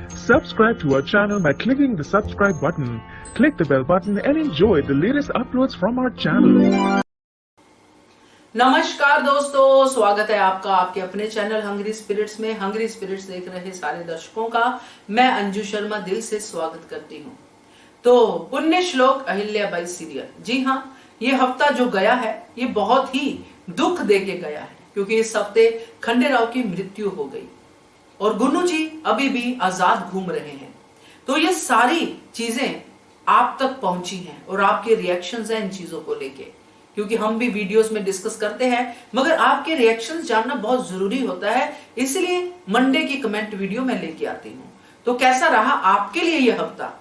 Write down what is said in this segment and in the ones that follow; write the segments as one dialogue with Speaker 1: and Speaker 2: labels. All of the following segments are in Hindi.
Speaker 1: Subscribe to our channel by clicking the subscribe button. Click the bell button and enjoy the latest uploads from our channel.
Speaker 2: नमस्कार दोस्तों, स्वागत है आपका आपके अपने चैनल हंग्री स्पिरिट्स में। हंग्री स्पिरिट्स देख रहे सारे दर्शकों का मैं अंजू शर्मा दिल से स्वागत करती हूँ। तो पुण्य श्लोक अहिल्याबाई सीरियल, जी हाँ, ये हफ्ता जो गया है ये बहुत ही दुख देके गया है, क्योंकि इस हफ्ते खंडेराव की मृत्यु हो गई और गुन्नू जी अभी भी आजाद घूम रहे हैं। तो ये सारी चीजें आप तक पहुंची हैं और आपके रिएक्शंस हैं इन चीजों को लेके, क्योंकि हम भी वीडियोस में डिस्कस करते हैं, मगर आपके रिएक्शंस जानना बहुत जरूरी होता है, इसलिए मंडे की कमेंट वीडियो में लेके आती हूँ। तो कैसा रहा आपके लिए यह हफ्ता,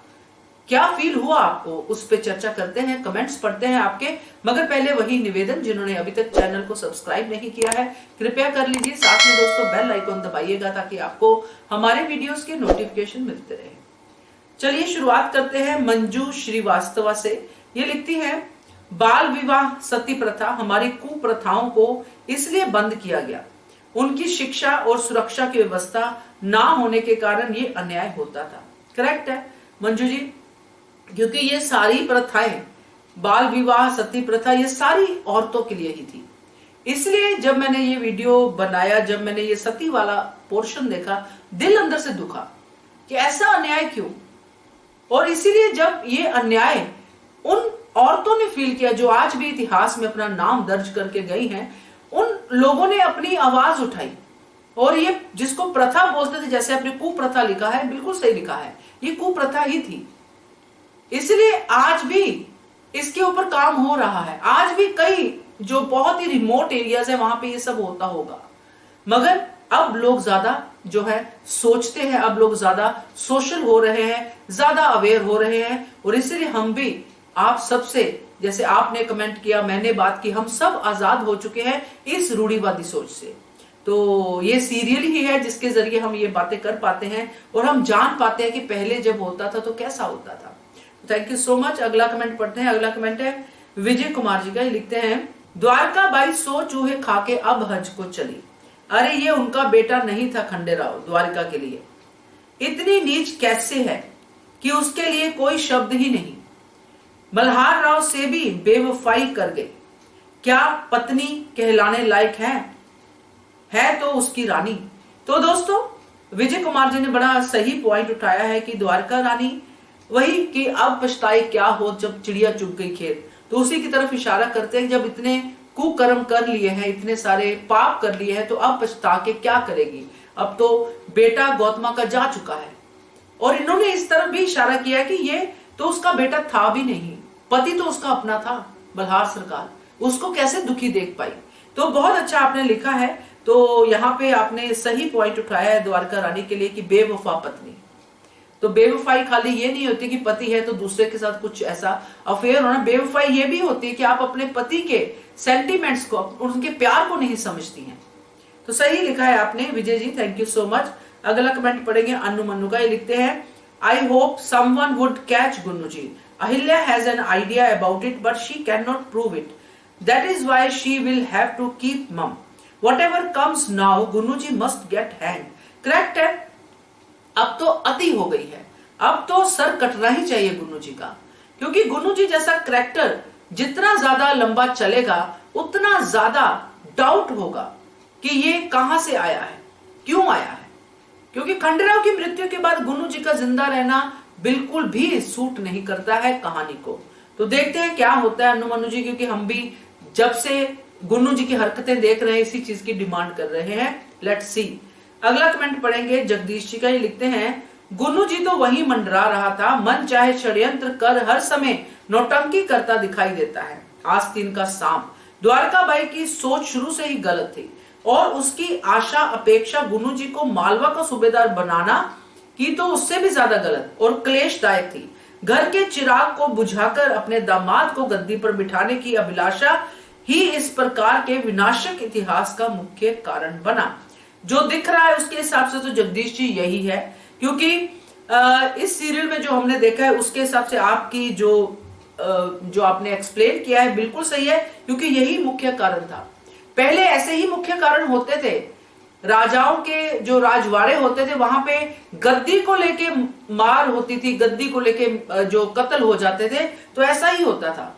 Speaker 2: क्या फील हुआ आपको, उस पर चर्चा करते हैं, कमेंट्स पढ़ते हैं आपके। मगर पहले वही निवेदन, जिन्होंने अभी तक चैनल को सब्सक्राइब नहीं किया है कृपया कर लीजिए, साथ में दोस्तों बेल आइकॉन दबाइएगा ताकि आपको हमारे वीडियोस के नोटिफिकेशन मिलते रहे। चलिए शुरुआत करते हैं मंजू श्रीवास्तवा से। ये लिखती है, बाल विवाह सती प्रथा हमारी कुप्रथाओं को इसलिए बंद किया गया, उनकी शिक्षा और सुरक्षा की व्यवस्था ना होने के कारण ये अन्याय होता था। करेक्ट है मंजू जी, क्योंकि ये सारी प्रथाएं, बाल विवाह सती प्रथा, ये सारी औरतों के लिए ही थी। इसलिए जब मैंने ये वीडियो बनाया, जब मैंने ये सती वाला पोर्शन देखा, दिल अंदर से दुखा कि ऐसा अन्याय क्यों। और इसीलिए जब ये अन्याय उन औरतों ने फील किया जो आज भी इतिहास में अपना नाम दर्ज करके गई हैं, उन लोगों ने अपनी आवाज उठाई और ये जिसको प्रथा बोलते थे, जैसे आपने कुप्रथा लिखा है, बिल्कुल सही लिखा है, ये कुप्रथा ही थी। इसलिए आज भी इसके ऊपर काम हो रहा है। आज भी कई जो बहुत ही रिमोट एरियाज है वहां पे ये सब होता होगा, मगर अब लोग ज्यादा जो है सोचते हैं, अब लोग ज्यादा सोशल हो रहे हैं, ज्यादा अवेयर हो रहे हैं। और इसलिए हम भी आप सबसे, जैसे आपने कमेंट किया, मैंने बात की, हम सब आजाद हो चुके हैं इस रूढ़िवादी सोच से। तो ये सीरियल ही है जिसके जरिए हम ये बातें कर पाते हैं और हम जान पाते हैं कि पहले जब होता था तो कैसा होता था। Thank you so much. अगला कमेंट पढ़ते हैं। अगला कमेंट है विजय कुमार जी का। लिखते हैं, द्वारका बाई 100 चूहे खाके अब हज को चली। अरे ये उनका बेटा नहीं था खंडेराव, द्वारका के लिए इतनी नीच कैसे है कि उसके लिए कोई शब्द ही नहीं। मल्हार राव से भी बेवफाई कर गई, क्या पत्नी कहलाने लायक है तो उसकी रानी। तो दोस्तों विजय कुमार जी ने बड़ा सही पॉइंट उठाया है कि द्वारका रानी वही कि अब पछताए क्या हो जब चिड़िया चुग गई खेत। तो उसी की तरफ इशारा करते हैं, जब इतने कुकर्म कर लिए हैं, इतने सारे पाप कर लिए हैं, तो अब पछता के क्या करेगी। अब तो बेटा गौतमा का जा चुका है। और इन्होंने इस तरफ भी इशारा किया कि ये तो उसका बेटा था भी नहीं, पति तो उसका अपना था बल्हार सरकार, उसको कैसे दुखी देख पाई। तो बहुत अच्छा आपने लिखा है। तो यहाँ पे आपने सही पॉइंट उठाया है द्वारका रानी के लिए कि बेवफा पत्नी। तो बेवफाई खाली ये नहीं होती कि पति है तो दूसरे के साथ कुछ ऐसा अफेयर होना, बेवफाई ये भी होती है कि आप अपने पति के सेंटीमेंट्स को, उनके प्यार को नहीं समझती हैं। तो सही लिखा है आपने Vijay ji, thank you so much. अगला कमेंट पढ़ेंगे अन्नू मन्नू का। ये लिखते हैं, I hope someone would catch Gunnu ji. Ahilya has an idea about it, but she cannot prove it. That is why she will have to keep mum. Whatever comes now, Gunnu ji must get hanged. Correct है? अब तो अति हो गई है, अब तो सर कटना ही चाहिए गुन्नू जी का, क्योंकि गुन्नू जी जैसा कैरेक्टर जितना ज्यादा लंबा चलेगा उतना ज्यादा डाउट होगा कि ये कहां से आया है, क्यों आया है। क्योंकि खंडेराव की मृत्यु के बाद गुन्नू जी का जिंदा रहना बिल्कुल भी सूट नहीं करता है कहानी को। तो देखते हैं क्या होता है अन्नू मन्नू जी, क्योंकि हम भी जब से गुन्नू जी की हरकतें देख रहे हैं इसी चीज की डिमांड कर रहे हैं। Let's see. अगला कमेंट पढ़ेंगे जगदीश जी का। ये लिखते हैं, गुन्नू जी तो वही मंडरा रहा था, मन चाहे षड्यंत्र कर हर समय नौटंकी करता दिखाई देता है। आस्तीन का सांप। द्वारकाबाई की सोच शुरू से ही गलत थी और उसकी आशा अपेक्षा गुन्नू जी को मालवा का सूबेदार बनाना की तो उससे भी ज्यादा गलत और क्लेशदायक थी। घर के चिराग को बुझाकर अपने दामाद को गद्दी पर बिठाने की अभिलाषा ही इस प्रकार के विनाशक इतिहास का मुख्य कारण बना। जो दिख रहा है उसके हिसाब से तो जगदीश जी यही है, क्योंकि इस सीरियल में जो हमने देखा है उसके हिसाब से आपकी जो आपने एक्सप्लेन किया है बिल्कुल सही है, क्योंकि यही मुख्य कारण था। पहले ऐसे ही मुख्य कारण होते थे राजाओं के जो राजवाड़े होते थे वहां पे गद्दी को लेके मार होती थी, गद्दी को लेके जो कत्ल हो जाते थे, तो ऐसा ही होता था।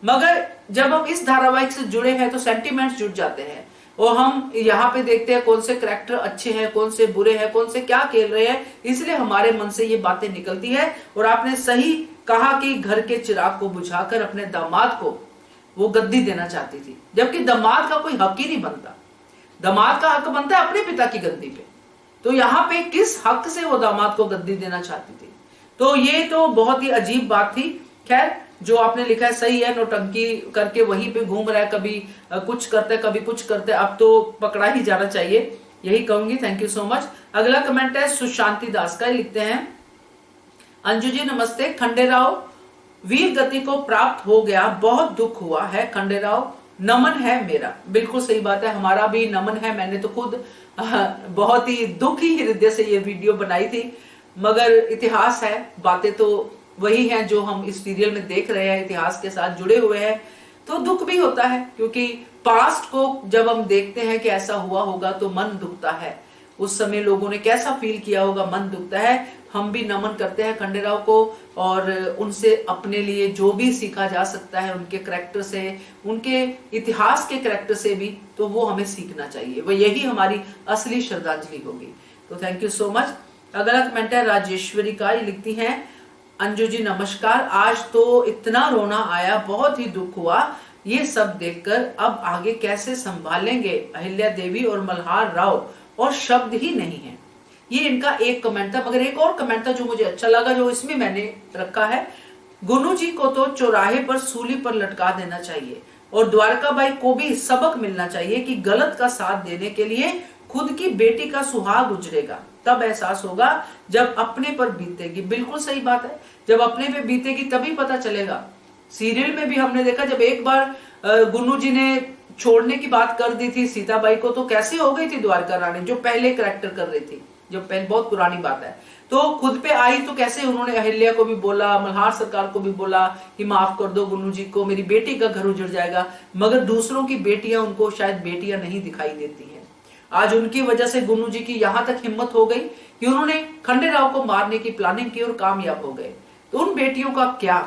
Speaker 2: मगर जब हम इस धारावाहिक से जुड़े हैं तो सेंटिमेंट्स जुड़ जाते हैं और हम यहाँ पे देखते हैं कौन से कैरेक्टर अच्छे हैं, कौन से बुरे हैं, कौन से क्या खेल रहे हैं, इसलिए हमारे मन से ये बातें निकलती है। और आपने सही कहा कि घर के चिराग को बुझाकर अपने दामाद को वो गद्दी देना चाहती थी, जबकि दामाद का कोई हक ही नहीं बनता। दामाद का हक बनता है अपने पिता की गद्दी पे, तो यहाँ पे किस हक से वो दामाद को गद्दी देना चाहती थी? तो ये तो बहुत ही अजीब बात थी। खैर, जो आपने लिखा है सही है, नौटंकी करके वहीं पे घूम रहा है, कभी कुछ करते कभी कुछ करते, अब तो पकड़ा ही जाना चाहिए, यही कहूंगी। Thank you so much. अगला कमेंट है सुशांति दास का, लिखते हैं अंजू जी नमस्ते, खंडेराव वीर गति को प्राप्त हो गया, बहुत दुख हुआ है खंडेराव, नमन है मेरा। बिल्कुल सही बात है, हमारा भी नमन है। मैंने तो खुद बहुत ही दुखी हृदय से ये वीडियो बनाई थी, मगर इतिहास है, बातें तो वही हैं जो हम इस सीरियल में देख रहे हैं, इतिहास के साथ जुड़े हुए हैं, तो दुख भी होता है, क्योंकि पास्ट को जब हम देखते हैं कि ऐसा हुआ होगा तो मन दुखता है। उस समय लोगों ने कैसा फील किया होगा, मन दुखता है। हम भी नमन करते हैं खंडेराव को और उनसे अपने लिए जो भी सीखा जा सकता है, उनके करैक्टर से, उनके इतिहास के करैक्टर से भी, तो वो हमें सीखना चाहिए, वो यही हमारी असली श्रद्धांजलि होगी। तो थैंक यू सो मच। अगला कमेंट है राजेश्वरी का, ये लिखती हैं अंजू जी नमस्कार, आज तो इतना रोना आया, बहुत ही दुख हुआ ये सब देखकर, अब आगे कैसे संभालेंगे अहिल्या देवी और मल्हार राव, और शब्द ही नहीं है। ये इनका एक कमेंट था, मगर एक और कमेंट था जो मुझे अच्छा लगा, जो इसमें मैंने रखा है, गुनू जी को तो चौराहे पर सूली पर लटका देना चाहिए और द्वारकाबाई को भी सबक मिलना चाहिए कि गलत का साथ देने के लिए खुद की बेटी का सुहाग उजड़ेगा, तब एहसास होगा जब अपने पर बीतेगी। बिल्कुल सही बात है, जब अपने पे बीतेगी तभी पता चलेगा। सीरियल में भी हमने देखा, जब एक बार गुन्नू जी ने छोड़ने की बात कर दी थी सीताबाई को, तो कैसे हो गई थी द्वारका रानी, जो पहले करैक्टर कर रही थी, जो पहले, बहुत पुरानी बात है, तो खुद पे आई तो कैसे उन्होंने अहिल्या को भी बोला, मल्हार सरकार को भी बोला कि माफ कर दो गुन्नू जी को, मेरी बेटी का घर उजड़ जाएगा। मगर दूसरों की बेटियां उनको शायद बेटियां नहीं दिखाई देती हैं। आज उनकी वजह से गुन्नू जी की यहां तक हिम्मत हो गई कि उन्होंने खंडेराव को मारने की प्लानिंग की और कामयाब हो गए। तो उन बेटियों का क्या,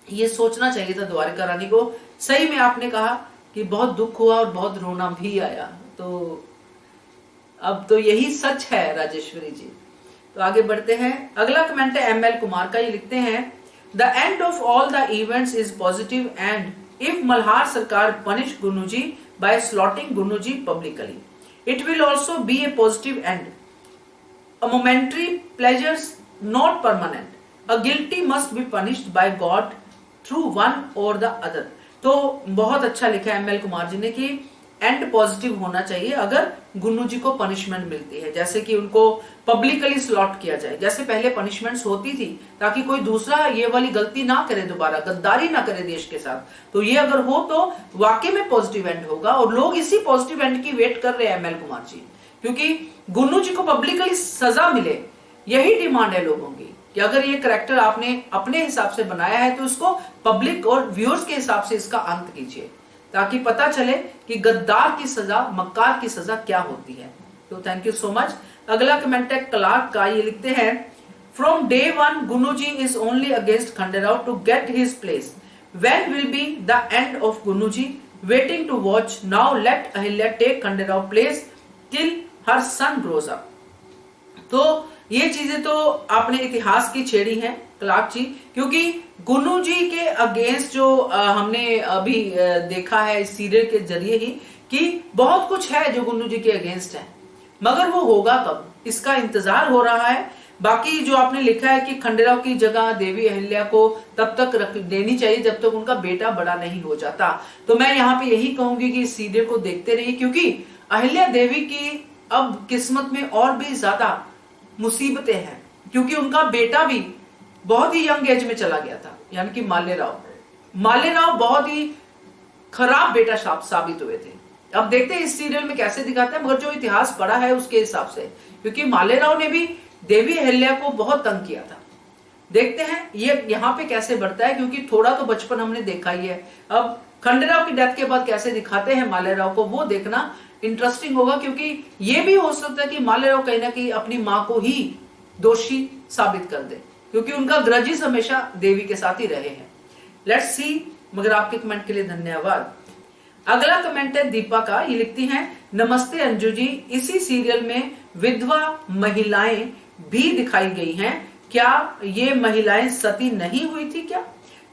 Speaker 2: ये सोचना चाहिए था द्वारका रानी को। सही में आपने कहा कि बहुत दुख हुआ और बहुत रोना भी आया, तो अब तो यही सच है राजेश्वरी जी। तो आगे बढ़ते हैं। अगला कमेंट है ML कुमार का, ये लिखते हैं the end of all the events is positive and if Malhar Sarkar punish Gunnu ji by slaughtering Gunnu ji publicly, it will also be a positive end. A momentary pleasures not permanent. A guilty must be punished by God through one or the other. तो बहुत अच्छा लिखा है ML कुमार जी ने कि एंड पॉजिटिव होना चाहिए अगर गुन्नू जी को पनिशमेंट मिलती है, जैसे कि उनको पब्लिकली स्लॉट किया जाए, जैसे पहले पनिशमेंट्स होती थी, ताकि कोई दूसरा ये वाली गलती ना करे, दोबारा गद्दारी ना करे देश के साथ। तो ये अगर हो तो वाकई में पॉजिटिव एंड होगा, और लोग इसी पॉजिटिव एंड की वेट कर रहे हैं ML कुमार जी, क्योंकि गुन्नू जी को पब्लिकली सजा मिले, यही डिमांड है लोगों की कि अगर ये करैक्टर आपने अपने हिसाब से बनाया है तो उसको पब्लिक और व्यूअर्स के हिसाब से इसका अंत कीजिए, ताकि पता चले कि गद्दार की सजा, मक्कार की सजा क्या होती है। तो थैंक यू सो मच। अगला कमेंट है क्लार्क का, ये लिखते हैं from day one Gunnu ji is only against Khanderao to get his place, when will be the end of Gunnu ji, waiting to watch, now let Ahilya take Khanderao place till her son grows up. तो ये चीजें तो आपने इतिहास की छेड़ी है क्लार्क जी, क्योंकि गुन्नू जी के अगेंस्ट जो हमने अभी देखा है इस सीरियल के जरिए ही कि बहुत कुछ है जो गुन्नू जी के अगेंस्ट है, मगर वो होगा कब, इसका इंतजार हो रहा है। बाकी जो आपने लिखा है कि खंडेराव की जगह देवी अहिल्या को तब तक रख देनी चाहिए जब तक उनका बेटा बड़ा नहीं हो जाता, तो मैं यहाँ पे यही कहूंगी कि इस सीरियल को देखते रहिए, क्योंकि अहिल्या देवी की अब किस्मत में और भी ज्यादा मुसीबतें हैं, क्योंकि उनका बेटा भी बहुत ही यंग एज में चला गया था, यानी कि मालेराव बहुत ही खराब बेटा साबित हुए थे। अब देखते हैं इस सीरियल में कैसे दिखाते हैं, मगर जो इतिहास पढ़ा है उसके हिसाब से, क्योंकि मालेराव ने भी देवी अहिल्या को बहुत तंग किया था। देखते हैं ये यहाँ पे कैसे बढ़ता है, क्योंकि थोड़ा तो बचपन हमने देखा ही है, अब खंडेराव की डेथ के बाद कैसे दिखाते हैं मालेराव को, वो देखना इंटरेस्टिंग होगा, क्योंकि ये भी हो सकता है कि मान लो कहीं ना कहीं अपनी माँ को ही दोषी साबित कर दे, क्योंकि उनका ग्रजिस हमेशा देवी के साथ ही रहे हैं। Let's see. मगर आपके कमेंट के लिए धन्यवाद। अगला कमेंट है दीपा का। ये लिखती हैं, नमस्ते अंजू जी, इसी सीरियल में विधवा महिलाएं भी दिखाई गई हैं, क्या ये महिलाएं सती नहीं हुई थी क्या?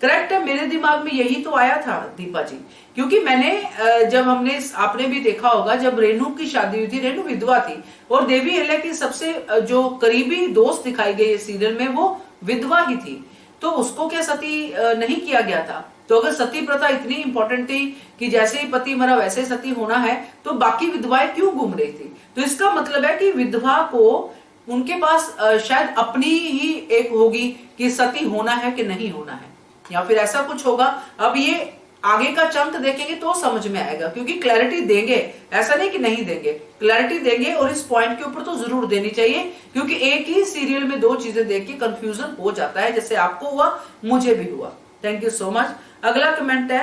Speaker 2: करेक्ट है, मेरे दिमाग में यही तो आया था दीपा जी, क्योंकि मैंने जब आपने भी देखा होगा, जब रेणु की शादी हुई थी, रेणु विधवा थी और देवी अहिल्या की सबसे जो करीबी दोस्त दिखाई गई सीरियल में वो विधवा ही थी, तो उसको क्या सती नहीं किया गया था? तो अगर सती प्रथा इतनी इंपॉर्टेंट थी कि जैसे ही पति मरा वैसे सती होना है, तो बाकी विधवाएं क्यों घूम रही थी? तो इसका मतलब है कि विधवा को उनके पास शायद अपनी ही एक होगी कि सती होना है कि नहीं होना है, या फिर ऐसा कुछ होगा। अब ये आगे का चंक देखेंगे तो समझ में आएगा, क्योंकि क्लैरिटी देंगे, ऐसा नहीं कि नहीं देंगे, क्लैरिटी देंगे और इस पॉइंट के ऊपर तो जरूर देनी चाहिए, क्योंकि एक ही सीरियल में दो चीजें देख के कंफ्यूजन हो जाता है, जैसे आपको हुआ मुझे भी हुआ। Thank you so much. अगला कमेंट है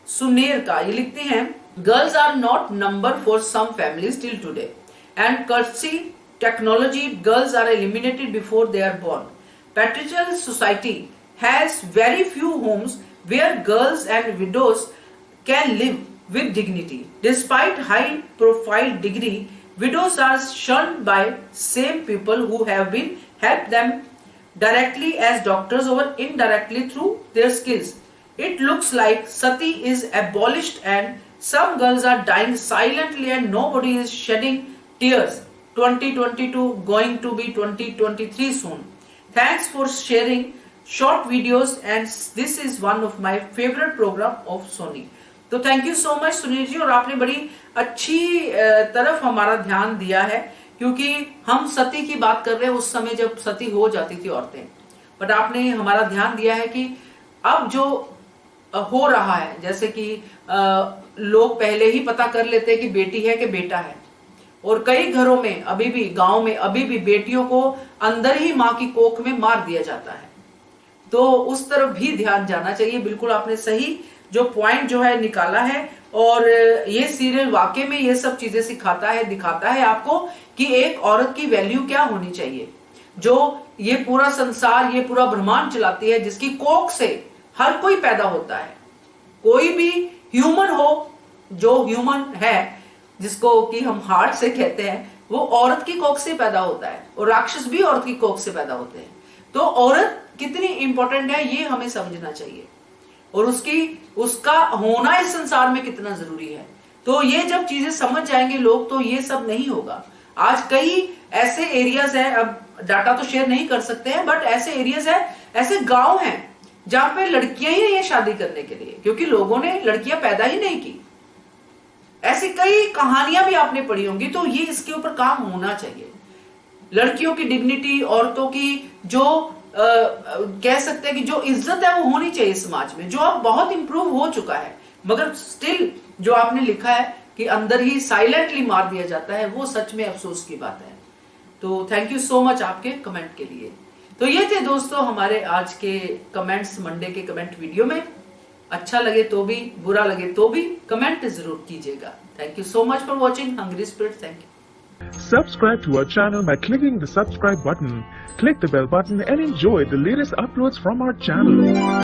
Speaker 2: सुनीर का। ये लिखते हैं, girls are not number for some families till today and courtesy technology girls are eliminated before they are born. Patriarchal society has very few homes where girls and widows can live with dignity. Despite high profile degree, widows are shunned by same people who have been helped them directly as doctors or indirectly through their skills. It looks like sati is abolished and some girls are dying silently and nobody is shedding tears. 2022 going to be 2023 soon. Thanks for sharing short videos and this is one of my favorite program of Sony. तो thank you so much Sunil ji, और आपने बड़ी अच्छी तरफ हमारा ध्यान दिया है, क्योंकि हम सती की बात कर रहे हैं उस समय जब सती हो जाती थी औरतें, बट आपने हमारा ध्यान दिया है कि अब जो हो रहा है, जैसे कि लोग पहले ही पता कर लेते हैं कि बेटी है कि बेटा है, और कई घरों में अभी भी, गांव में अभी भी बेटियों को अंदर ही माँ की कोख में मार दिया जाता है। तो उस तरफ भी ध्यान जाना चाहिए। बिल्कुल आपने सही जो पॉइंट जो है निकाला है, और ये सीरियल वाकई में ये सब चीजें सिखाता है, दिखाता है आपको कि एक औरत की वैल्यू क्या होनी चाहिए, जो ये पूरा संसार, ये पूरा ब्रह्मांड चलाती है, जिसकी कोख से हर कोई पैदा होता है। कोई भी ह्यूमन हो, जो ह्यूमन है, जिसको कि हम हार्ट से कहते हैं, वो औरत की कोख से पैदा होता है, और राक्षस भी औरत की कोख से पैदा होते हैं। तो औरत कितनी इंपॉर्टेंट है ये हमें समझना चाहिए, और उसका होना इस संसार में कितना जरूरी है। तो ये जब चीजें समझ जाएंगे लोग, तो ये सब नहीं होगा। आज कई ऐसे एरियाज हैं, अब डाटा तो शेयर नहीं कर सकते हैं, बट ऐसे एरियाज हैं, ऐसे गांव हैं जहां पे लड़कियां ही नहीं है शादी करने के लिए, क्योंकि लोगों ने लड़कियां पैदा ही नहीं की। ऐसी कई कहानियां भी आपने पढ़ी होंगी। तो ये इसके ऊपर काम होना चाहिए। लड़कियों की डिग्निटी, औरतों की जो कह सकते हैं कि जो इज्जत है वो होनी चाहिए समाज में, जो अब बहुत इंप्रूव हो चुका है, मगर स्टिल जो आपने लिखा है कि अंदर ही साइलेंटली मार दिया जाता है, वो सच में अफसोस की बात है। तो थैंक यू सो मच आपके कमेंट के लिए। तो ये थे दोस्तों हमारे आज के कमेंट्स, मंडे के कमेंट वीडियो में। अच्छा लगे तो भी, बुरा लगे तो भी कमेंट जरूर कीजिएगा। Thank you so much for watching hungry spirit. Thank you.
Speaker 1: Subscribe to our channel by clicking the subscribe button. Click the bell button and enjoy the latest uploads from our channel.